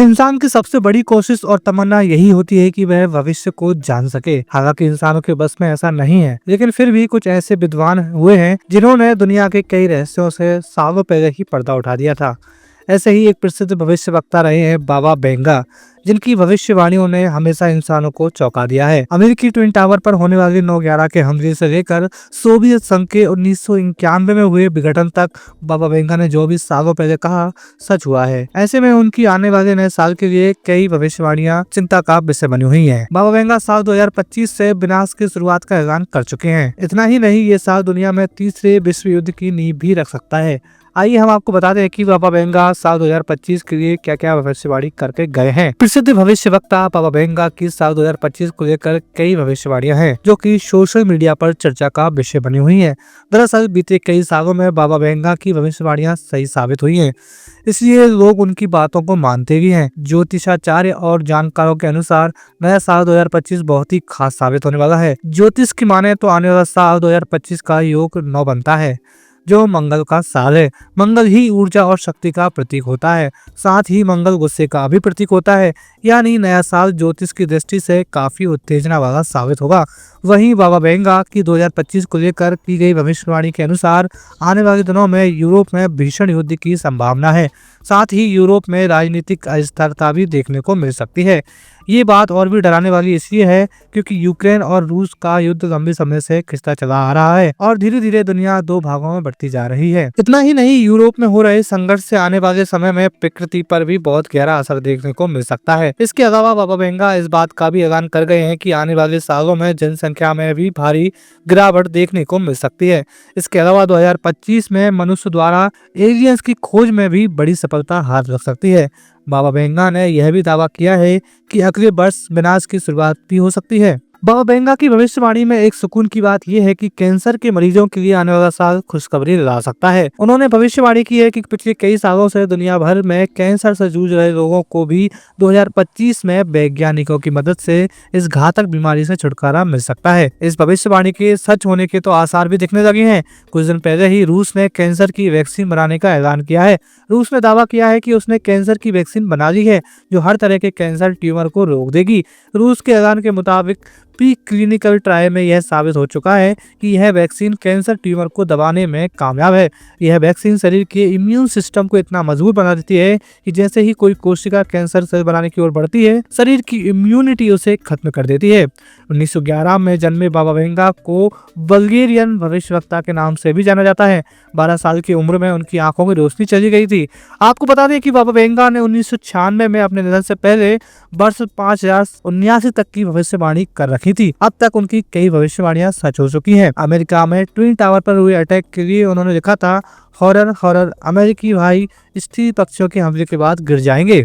इंसान की सबसे बड़ी कोशिश और तमन्ना यही होती है कि वह भविष्य को जान सके। हालांकि इंसानों के बस में ऐसा नहीं है, लेकिन फिर भी कुछ ऐसे विद्वान हुए हैं जिन्होंने दुनिया के कई रहस्यों से सालों पहले ही पर्दा उठा दिया था। ऐसे ही एक प्रसिद्ध भविष्यवक्ता रहे हैं बाबा वेंगा, जिनकी भविष्यवाणियों ने हमेशा इंसानों को चौंका दिया है। अमेरिकी ट्विन टावर पर होने वाली 9/11 के हमले से लेकर सोवियत संघ के 1991 में हुए विघटन तक बाबा वेंगा ने जो भी सालों पहले कहा सच हुआ है। ऐसे में उनकी आने वाले नए साल के लिए कई भविष्यवाणियां चिंता का विषय बनी हुई हैं। बाबा वेंगा साल 2025 से विनाश की शुरुआत का ऐलान कर चुके हैं। इतना ही नहीं, ये साल दुनिया में तीसरे विश्व युद्ध की नींव भी रख सकता है। आइए हम आपको बताते हैं कि बाबा वेंगा साल 2025 के लिए क्या क्या भविष्यवाणी करके गए हैं। प्रसिद्ध भविष्यवक्ता बाबा वेंगा की साल 2025 को लेकर कई भविष्यवाणियां हैं जो कि सोशल मीडिया पर चर्चा का विषय बनी हुई हैं। दरअसल बीते कई सालों में बाबा वेंगा की भविष्यवाणियां सही साबित हुई हैं, इसलिए लोग उनकी बातों को मानते भी हैं। ज्योतिषाचार्य और जानकारों के अनुसार नया साल 2025 बहुत ही खास साबित होने वाला है। ज्योतिष की माने तो आने वाला साल 2025 का योग 9 बनता है, जो मंगल का साल है। मंगल ही ऊर्जा और शक्ति का प्रतीक होता है, साथ ही मंगल गुस्से का भी प्रतीक होता है। यानी नया साल ज्योतिष की दृष्टि से काफी उत्तेजना वाला साबित होगा। वहीं बाबा वेंगा की 2025 को लेकर की गई भविष्यवाणी के अनुसार आने वाले दिनों में यूरोप में भीषण युद्ध की संभावना है। साथ ही यूरोप में राजनीतिक अस्थिरता भी देखने को मिल सकती है। ये बात और भी डराने वाली इसलिए है क्योंकि यूक्रेन और रूस का युद्ध लंबे समय से खिंचता चला आ रहा है और धीरे धीरे दुनिया दो भागों में बढ़ती जा रही है। इतना ही नहीं, यूरोप में हो रहे संघर्ष से आने वाले समय में प्रकृति पर भी बहुत गहरा असर देखने को मिल सकता है। इसके अलावा बाबा वेंगा इस बात का भी ऐलान कर गए हैं कि आने वाले सालों में जनसंख्या में भी भारी गिरावट देखने को मिल सकती है। इसके अलावा 2025 में मनुष्य द्वारा एलियंस की खोज में भी बड़ी सफलता हाथ लग सकती है। बाबा वेंगा ने यह भी दावा किया है कि अगले वर्ष विनाश की शुरुआत भी हो सकती है। बाबा वेंगा की भविष्यवाणी में एक सुकून की बात यह है कि कैंसर के मरीजों के लिए आने वाला साल खुशखबरी ला सकता है। उन्होंने भविष्यवाणी की है कि पिछले कई सालों से दुनिया भर में कैंसर से जूझ रहे लोगों को भी 2025 में वैज्ञानिकों की मदद से इस घातक बीमारी से छुटकारा मिल सकता है। इस भविष्यवाणी के सच होने के तो आसार भी दिखने लगे हैं। कुछ दिन पहले ही रूस ने कैंसर की वैक्सीन बनाने का ऐलान किया है। रूस ने दावा किया है कि उसने कैंसर की वैक्सीन बना ली है जो हर तरह के कैंसर ट्यूमर को रोक देगी। रूस के ऐलान के मुताबिक प्री क्लिनिकल ट्रायल में यह साबित हो चुका है कि यह वैक्सीन कैंसर ट्यूमर को दबाने में कामयाब है। यह वैक्सीन शरीर के इम्यून सिस्टम को इतना मजबूत बना देती है कि जैसे ही कोई कोशिका कैंसर सेल बनाने की ओर बढ़ती है, शरीर की इम्यूनिटी उसे खत्म कर देती है। 1911 में जन्मे बाबा वेंगा को बल्गेरियन भविष्यवक्ता के नाम से भी जाना जाता है। 12 साल की उम्र में उनकी आंखों की रोशनी चली गई थी। आपको बता दें कि बाबा वेंगा ने 1996 में अपने निधन से पहले वर्ष 5079 तक की भविष्यवाणी कर रखी थी। अब तक उनकी कई भविष्यवाणियां सच हो चुकी हैं। अमेरिका में ट्विन टावर पर हुए अटैक के लिए उन्होंने लिखा था, हॉरर हॉरर, अमेरिकी भाई स्त्री पक्षियों के हमले के बाद गिर जाएंगे।